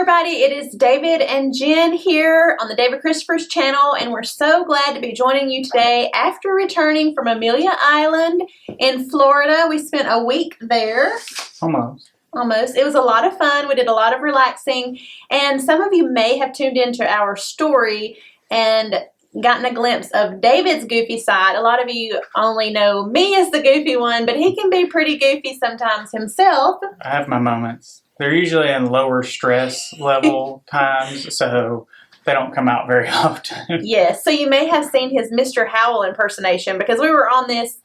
everybody, it is David and Jen here on the David Christopher's channel, and we're so glad to be joining you today after returning from Amelia Island in Florida. We spent a week there. Almost. It was a lot of fun. We did a lot of relaxing, and some of you may have tuned into our story and gotten a glimpse of David's goofy side. A lot of you only know me as the goofy one, but he can be pretty goofy sometimes himself. I have my moments. They're usually in lower stress level times, so they don't come out very often. Yes, so you may have seen his Mr. Howell impersonation because we were on this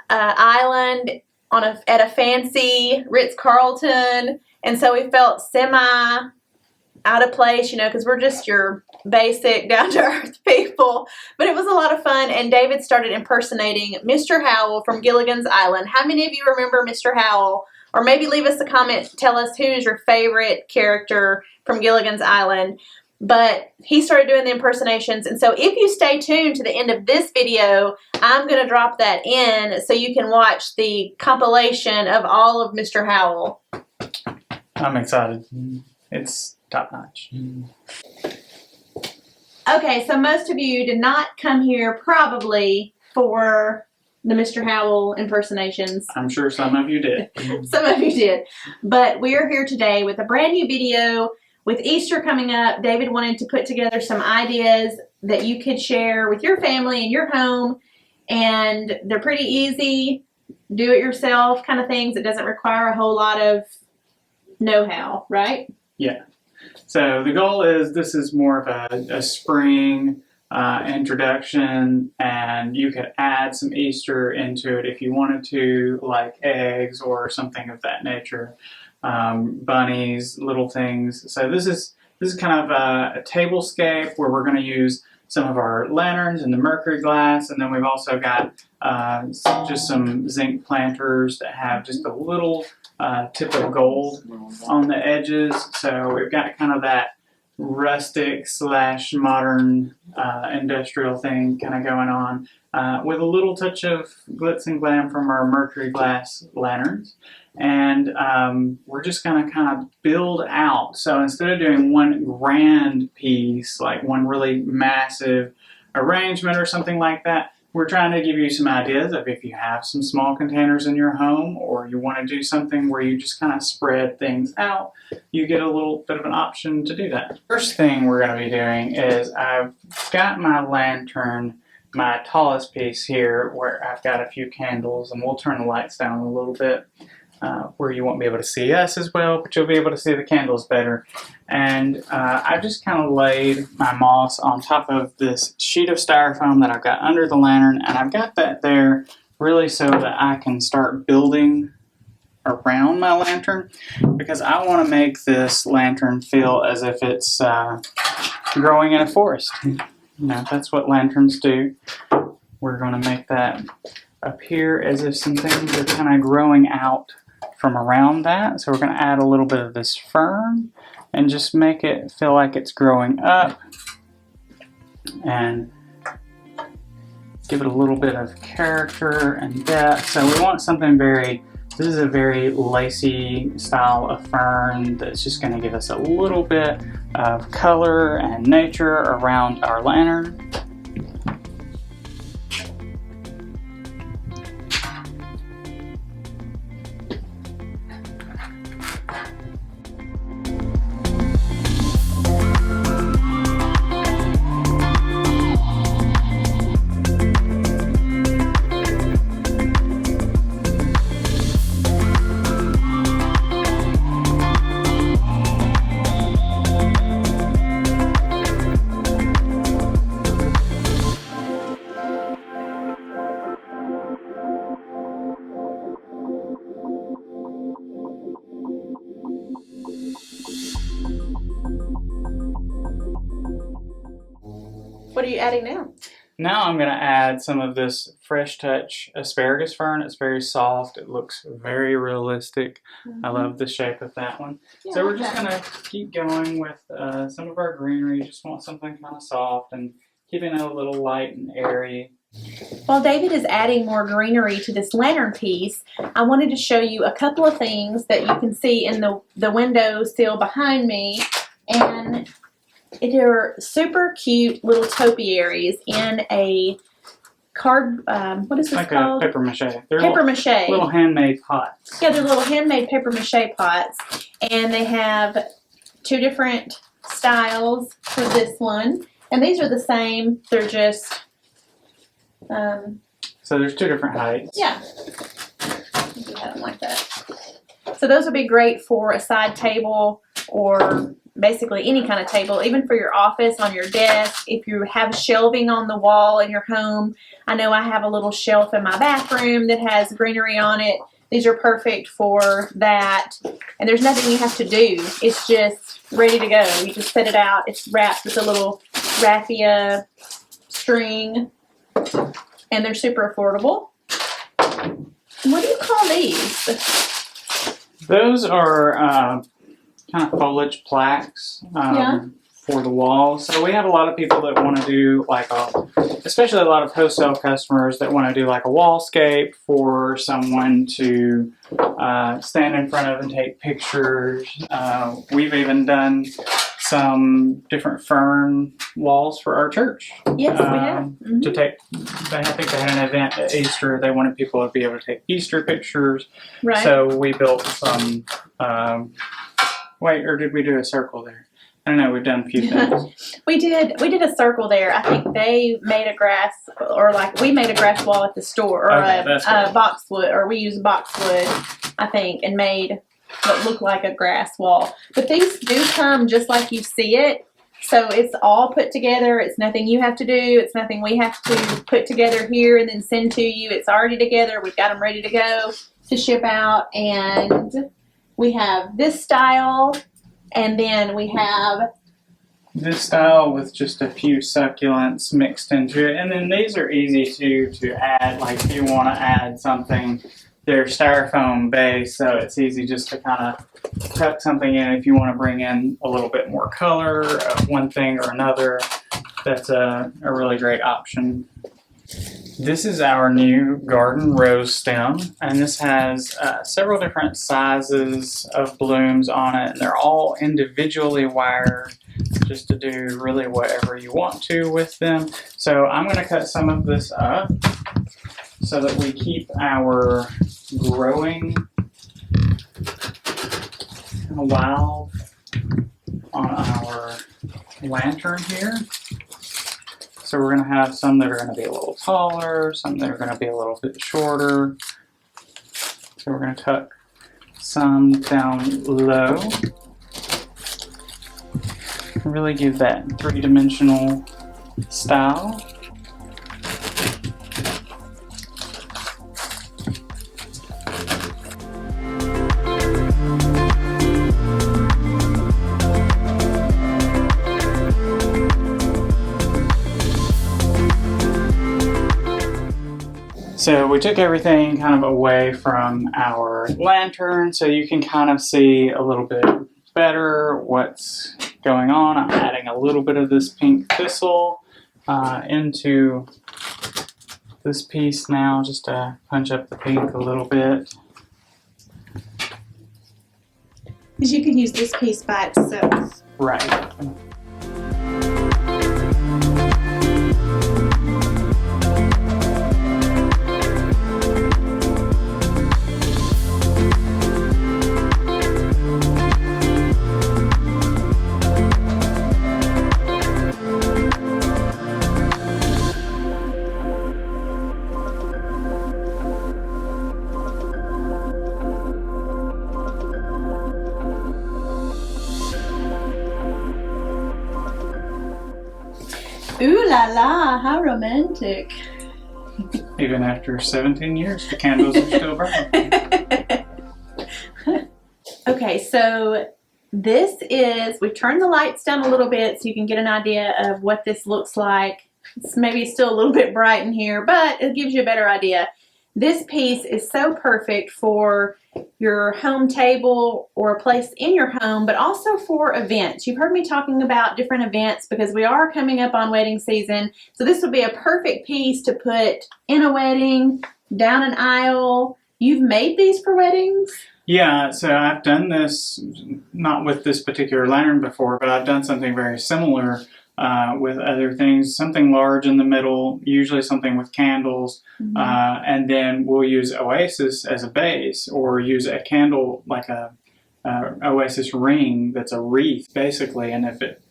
island at a fancy Ritz-Carlton, and so we felt semi out of place, you know, because we're just your basic down-to-earth people. But it was a lot of fun, and David started impersonating Mr. Howell from Gilligan's Island. How many of you remember Mr. Howell? Or maybe leave us a comment, tell us who's your favorite character from Gilligan's Island. But he started doing the impersonations, and so if you stay tuned to the end of this video, I'm going to drop that in so you can watch the compilation of all of Mr. Howell. I'm excited. It's top-notch. Okay, so most of you did not come here probably for the Mr. Howell impersonations. I'm sure some of you did. Some of you did. But we are here today with a brand new video. With Easter coming up, David wanted to put together some ideas that you could share with your family in your home. And they're pretty easy, do-it-yourself kind of things. It doesn't require a whole lot of know-how, right? Yeah. So the goal is this is more of a spring introduction, and you could add some Easter into it if you wanted to, like eggs or something of that nature, bunnies, little things. So this is kind of a tablescape where we're going to use some of our lanterns and the mercury glass, and then we've also got just some zinc planters that have just a little tip of gold on the edges. So we've got kind of that rustic / modern industrial thing kind of going on with a little touch of glitz and glam from our mercury glass lanterns. And we're just going to kind of build out. So instead of doing one grand piece, like one really massive arrangement or something like that, we're trying to give you some ideas of if you have some small containers in your home, or you want to do something where you just kind of spread things out, you get a little bit of an option to do that. First thing we're going to be doing is I've got my lantern, my tallest piece here, where I've got a few candles, and we'll turn the lights down a little bit where you won't be able to see us as well, but you'll be able to see the candles better. And I've just kind of laid my moss on top of this sheet of styrofoam that I've got under the lantern, and I've got that there really so that I can start building around my lantern, because I want to make this lantern feel as if it's growing in a forest. You know, that's what lanterns do. We're going to make that appear as if some things are kind of growing out from around that. So we're going to add a little bit of this fern and just make it feel like it's growing up, and give it a little bit of character and depth. So we want something this is a very lacy style of fern that's just going to give us a little bit of color and nature around our lantern. What are you adding now? Now I'm going to add some of this Fresh Touch asparagus fern. It's very soft. It looks very realistic. I love the shape of that one. Yeah, so we're just going to keep going with some of our greenery. Just want something kind of soft and keeping it a little light and airy. While David is adding more greenery to this lantern piece, I wanted to show you a couple of things that you can see in the window sill behind me. And they're super cute little topiaries in a card, what is this like called? a paper mache. They're Paper mache. little handmade pots. Yeah, they're little handmade paper mache pots. And they have 2 different styles for this one. And these are the same. They're just, So there's 2 different heights. yeah. You have them like that. So those would be great for a side table or basically any kind of table, even for your office, on your desk. If you have shelving on the wall in your home, I know I have a little shelf in my bathroom that has greenery on it. These are perfect for that. And there's nothing you have to do. It's just ready to go. You just set it out. It's wrapped with a little raffia string. And they're super affordable. What do you call these? Those are kind of foliage plaques for the wall. So we have a lot of people that want to do like especially a lot of wholesale customers that want to do like a wallscape for someone to stand in front of and take pictures. We've even done some different fern walls for our church. Yes, we have. Mm-hmm. To take, I think they had an event at Easter. They wanted people to be able to take Easter pictures. Right. So we built some. Wait, or did we do a circle there? I don't know. We've done a few things. We did a circle there. I think they made a grass, or like we made a grass wall at the store, or a boxwood, or we used boxwood, I think, and made what looked like a grass wall. But these do come just like you see it. So it's all put together. It's nothing you have to do. It's nothing we have to put together here and then send to you. It's already together. We've got them ready to go to ship out. And we have this style, and then we have this style with just a few succulents mixed into it. And then these are easy to add, like if you want to add something. They're styrofoam base, so it's easy just to kind of tuck something in if you want to bring in a little bit more color of one thing or another. That's a really great option. This is our new garden rose stem, and this has several different sizes of blooms on it, and they're all individually wired just to do really whatever you want to with them. So I'm going to cut some of this up so that we keep our growing wild on our lantern here. So we're going to have some that are going to be a little taller, some that are going to be a little bit shorter. So we're going to tuck some down low. Really give that three-dimensional style. So we took everything kind of away from our lantern so you can kind of see a little bit better what's going on. I'm adding a little bit of this pink thistle into this piece now just to punch up the pink a little bit. Because you could use this piece by itself. Right. Ooh la la, how romantic. Even after 17 years, the candles are still burning. Okay, so this is, we've turned the lights down a little bit so you can get an idea of what this looks like. It's maybe still a little bit bright in here, but it gives you a better idea. This piece is so perfect for your home table or a place in your home, but also for events. You've heard me talking about different events because we are coming up on wedding season. So this would be a perfect piece to put in a wedding, down an aisle. You've made these for weddings? Yeah, so I've done this, not with this particular lantern before, but I've done something very similar with other things. Something large in the middle, usually something with candles, and then we'll use Oasis as a base, or use a candle like a Oasis ring that's a wreath, basically. And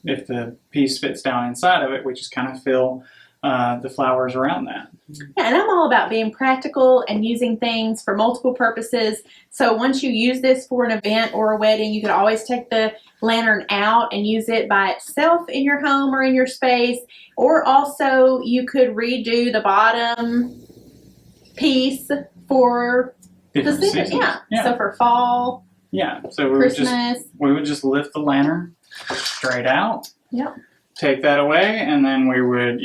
if the piece fits down inside of it, we just kind of fill the flowers around that. Yeah, and I'm all about being practical and using things for multiple purposes. So once you use this for an event or a wedding, you could always take the lantern out and use it by itself in your home or in your space. Or also you could redo the bottom piece for Different the season. seasons. Yeah. So for fall, so Christmas. we would just lift the lantern straight out. Yep. Take that away, and then we would,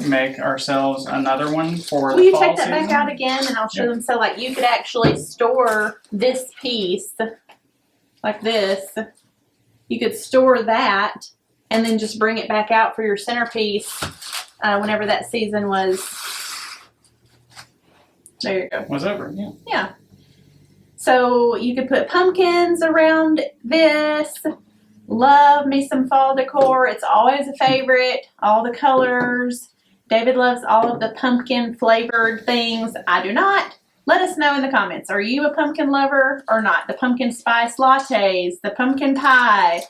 make ourselves another one for Will the you fall take that season. back out again, and I'll show them. So, like, you could actually store this piece like this. You could store that, and then just bring it back out for your centerpiece whenever that season was. There you go. Was over, yeah. Yeah. So you could put pumpkins around this. Love me some fall decor. It's always a favorite. All the colors. David loves all of the pumpkin flavored things. I do not. Let us know in the comments. Are you a pumpkin lover or not? The pumpkin spice lattes, the pumpkin pie.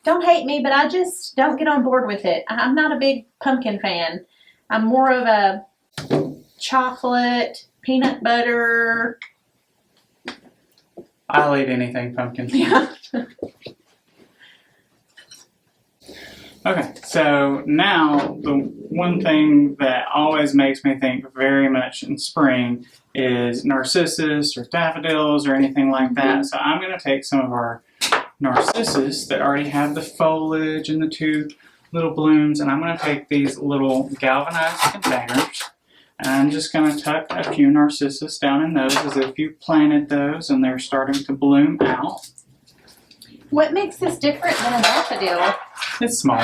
Don't hate me, but I just don't get on board with it. I'm not a big pumpkin fan. I'm more of a chocolate, peanut butter. I'll eat anything pumpkin. Yeah. Okay, so now the one thing that always makes me think very much in spring is narcissus or daffodils or anything like that. So I'm going to take some of our narcissus that already have the foliage and the two little blooms, and I'm going to take these little galvanized containers, and I'm just going to tuck a few narcissus down in those as if you planted those and they're starting to bloom out. What makes this different than a daffodil? It's small.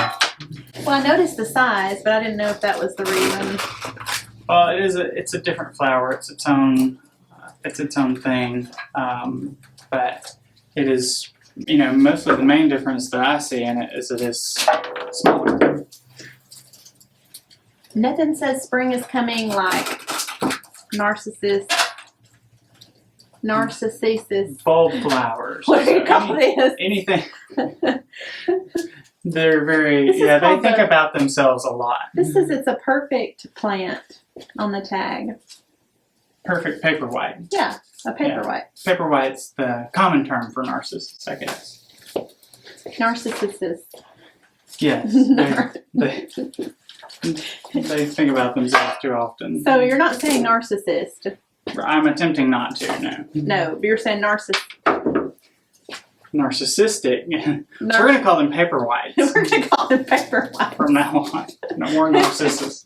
Well, I noticed the size, but I didn't know if that was the reason. Well, it's a different flower. It's its own thing. But it is, mostly the main difference that I see in it is smaller. Nothing says spring is coming like narcissus. Bulb flowers. What do you call this? Anything. They're very, This is they called think about themselves a lot. This says it's a perfect plant on the tag. Perfect paper white. Yeah, a paperwhite. Paper white's the common term for narcissus, I guess. Narcissus. Yes. They think about themselves too often. So you're not saying narcissist. I'm attempting not to, no. No, but you're saying Narcissistic. So we're going to call them paper whites. We're going to call them paperwhite. From now on. No more narcissus.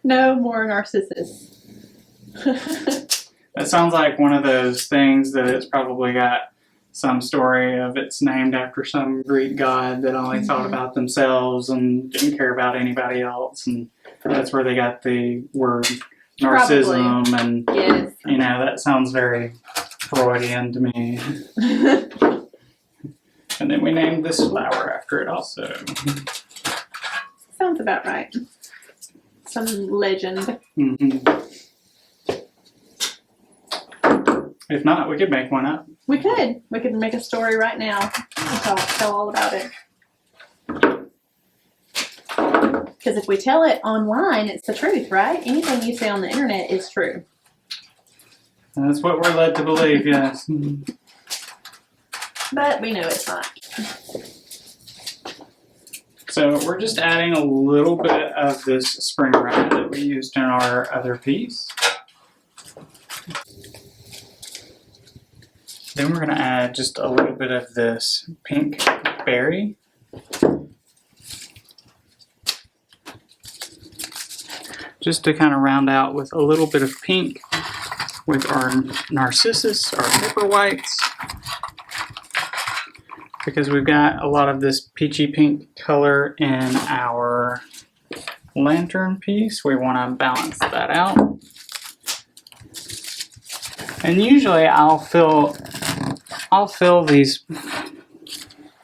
No more narcissus. That sounds like one of those things that it's probably got some story of it's named after some Greek god that only thought about themselves and didn't care about anybody else. And that's where they got the word narcissism. Probably. And, Yes. that sounds very Freudian to me. And then we named this flower after it also. Sounds about right. Some legend. If not, we could make one up. We could. We could make a story right now and tell all about it. Because if we tell it online, it's the truth, right? Anything you say on the internet is true. That's what we're led to believe, yes. But we know it's not. So we're just adding a little bit of this spring red that we used in our other piece. Then we're going to add just a little bit of this pink berry. Just to kind of round out with a little bit of pink with our narcissus, our paper whites. Because we've got a lot of this peachy pink color in our lantern piece, we want to balance that out. And usually I'll fill these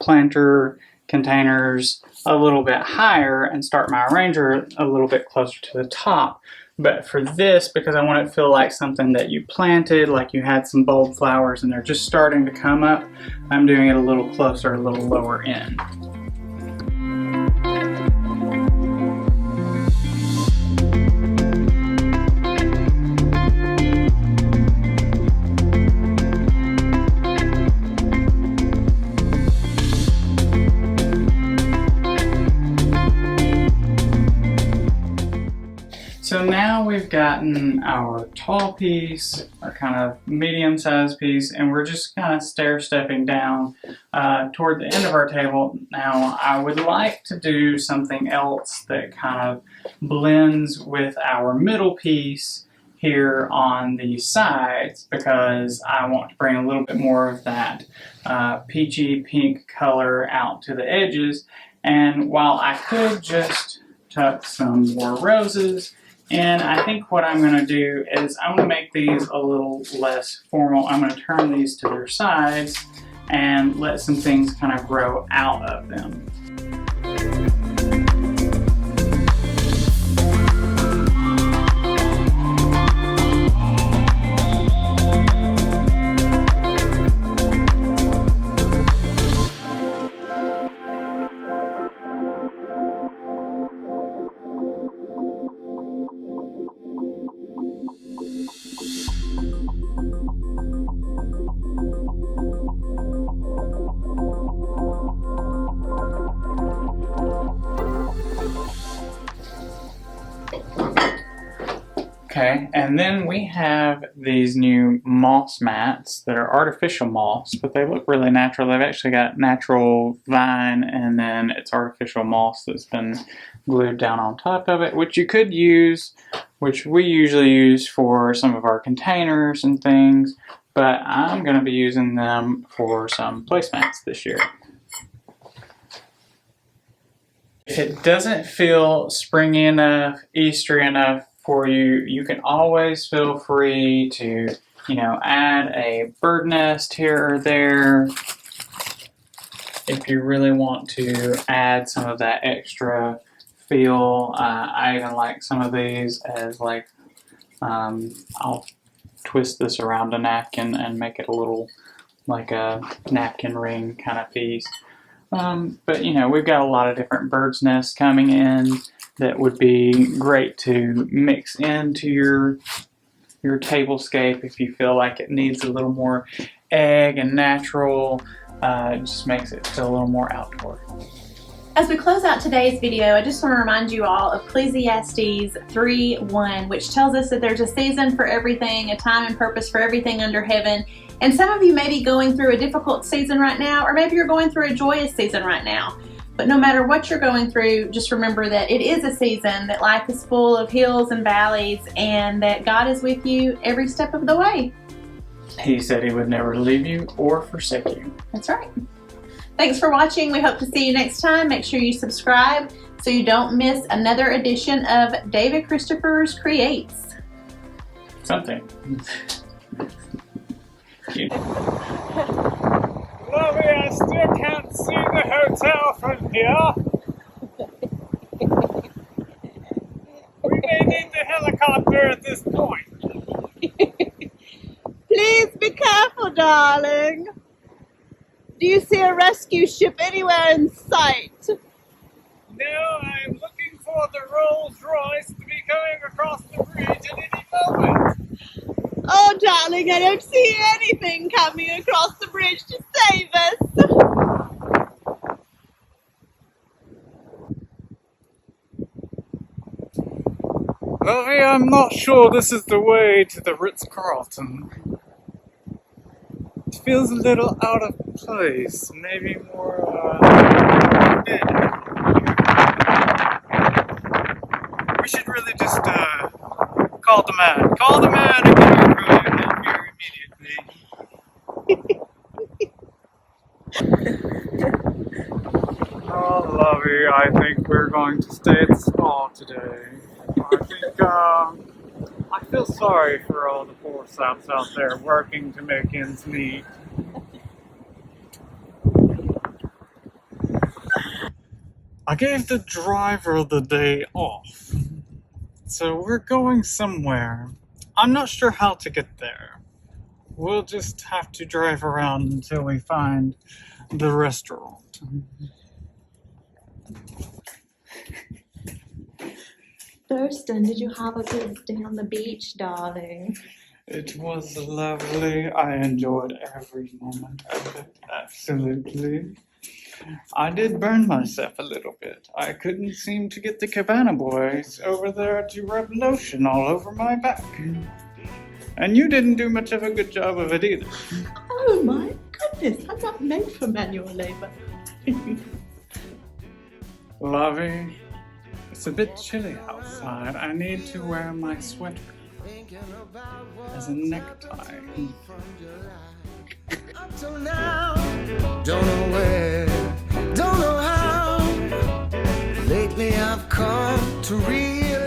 planter containers a little bit higher and start my arranger a little bit closer to the top. But for this, because I want it to feel like something that you planted, like you had some bulb flowers and they're just starting to come up, I'm doing it a little closer, a little lower in. So now we've gotten our tall piece, our kind of medium-sized piece, and we're just kind of stair-stepping down toward the end of our table. Now, I would like to do something else that kind of blends with our middle piece here on the sides, because I want to bring a little bit more of that peachy pink color out to the edges. And while I could just tuck some more roses, and I think what I'm going to do is I'm going to make these a little less formal. I'm going to turn these to their sides and let some things kind of grow out of them. Okay, and then we have these new moss mats that are artificial moss, but they look really natural. They've actually got natural vine and then it's artificial moss that's been glued down on top of it, which you could use, which we usually use for some of our containers and things, but I'm going to be using them for some placemats this year. If it doesn't feel springy enough, Eastery enough for you, you can always feel free to, add a bird nest here or there. If you really want to add some of that extra feel, I even like some of these as I'll twist this around a napkin and make it a little like a napkin ring kind of piece. But we've got a lot of different bird's nests coming in that would be great to mix into your tablescape if you feel like it needs a little more egg and natural. It just makes it feel a little more outdoor. As we close out today's video, I just want to remind you all of Ecclesiastes 3:1, which tells us that there's a season for everything, a time and purpose for everything under heaven. And some of you may be going through a difficult season right now, or maybe you're going through a joyous season right now. But no matter what you're going through, just remember that it is a season, that life is full of hills and valleys, and that God is with you every step of the way. He said he would never leave you or forsake you. That's right. Thanks for watching. We hope to see you next time. Make sure you subscribe so you don't miss another edition of David Christopher's Creates. Something. Lovely, I still can't see the hotel from here. We may need the helicopter at this point. Please be careful, darling. Do you see a rescue ship anywhere in sight? No, I'm looking for the Rolls Royce to be coming across the bridge at any moment. Oh, darling, I don't see anything coming across the bridge to save us. Lovey, I'm not sure this is the way to the Ritz-Carlton. It feels a little out of place. Maybe more, we should really just, call the man. Call the man and get your crime in here immediately. Oh, Lovey, I think we're going to stay at the spa today. I think, I feel sorry for all the poor saps out there working to make ends meet. I gave the driver the day off, so we're going somewhere. I'm not sure how to get there. We'll just have to drive around until we find the restaurant. Thurston, did you have a good day on the beach, darling? It was lovely. I enjoyed every moment of it, absolutely. I did burn myself a little bit. I couldn't seem to get the cabana boys over there to rub lotion all over my back. And you didn't do much of a good job of it either. Oh my goodness, I'm not made for manual labor. Lovey, it's a bit chilly outside. I need to wear my sweater as a necktie. Up till now, don't know where, don't know how. Lately I've come to realize